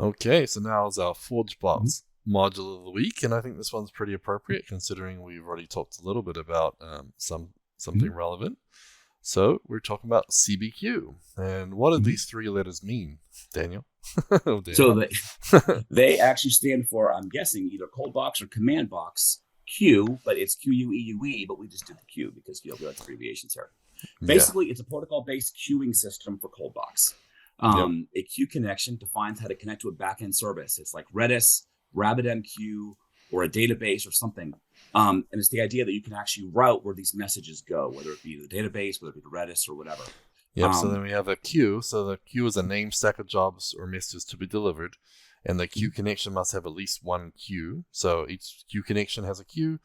Okay, so now is our ForgeBox module of the week, and I think this one's pretty appropriate considering we've already talked a little bit about something relevant. So we're talking about CBQ, and what do these three letters mean, Daniel? So they actually stand for, I'm guessing, either ColdBox or Command Box Q, but it's QUEUE, but we just did the Q because we like abbreviations here. Basically, it's a protocol-based queuing system for ColdBox. A queue connection defines how to connect to a backend service. It's like Redis, RabbitMQ, or a database or something. And it's the idea that you can actually route where these messages go, whether it be the database, whether it be the Redis, or whatever. Yep, so then we have a queue. So the queue is a named stack of jobs or messages to be delivered. And the queue connection must have at least one queue. So each queue connection has a queue.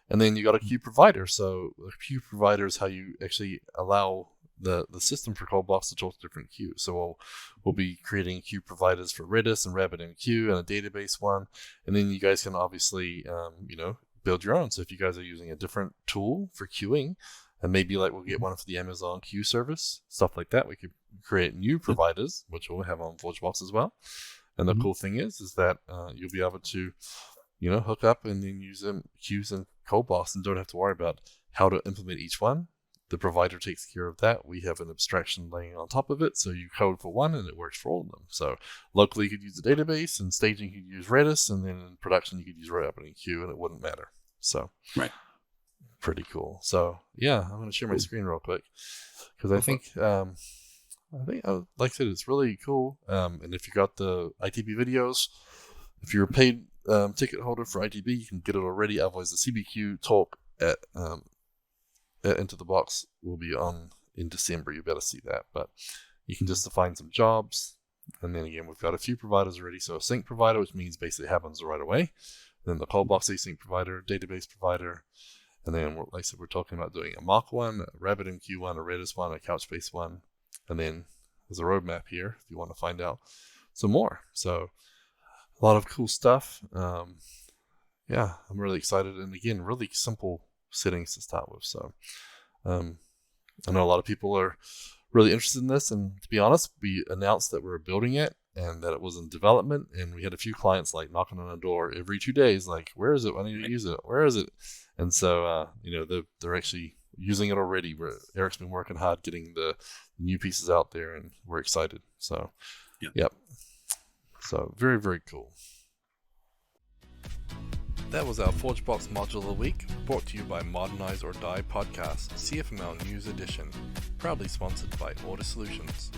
And then you got a queue provider. So a queue provider is how you actually allow the system for ColdBox to talk to different queues. So we'll be creating queue providers for Redis and RabbitMQ and a database one. And then you guys can obviously, build your own. So if you guys are using a different tool for queuing, and maybe like we'll get one for the Amazon queue service, stuff like that, we could create new providers, which we'll have on ForgeBox as well. And the cool thing is that you'll be able to, hook up and then use them queues in ColdBox and don't have to worry about how to implement each one. The provider takes care of that. We have an abstraction laying on top of it, so you code for one and it works for all of them. So locally you could use the database, and staging you could use Redis, and then in production you could use RabbitMQ, and it wouldn't matter. So pretty cool. So yeah, I'm going to share my screen real quick because I think like I said, it's really cool. And if you got the ITB videos, if you're a paid ticket holder for ITB, you can get it already. Otherwise, the CBQ talk at Into the Box will be on in December. You better see that. But you can just define some jobs. And then again, we've got a few providers already. So a sync provider, which means basically happens right away. Then the ColdBox async provider, database provider. And then, like I said, we're talking about doing a mock one, a RabbitMQ one, a Redis one, a Couchbase one. And then there's a roadmap here if you want to find out some more. So a lot of cool stuff. I'm really excited. And again, really simple settings to start with. So I know a lot of people are really interested in this. And to be honest, we announced that we were building it and that it was in development. And we had a few clients like knocking on the door every 2 days, like, where is it? I need to use it. Where is it? And so, they're actually using it already. Eric's been working hard getting the new pieces out there, and we're excited. So, yep. So very, very cool. That was our ForgeBox module of the week, brought to you by Modernize or Die podcast, CFML News Edition, proudly sponsored by Order Solutions.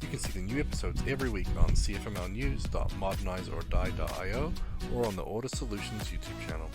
You can see the new episodes every week on cfmlnews.modernizeordie.io or on the Order Solutions YouTube channel.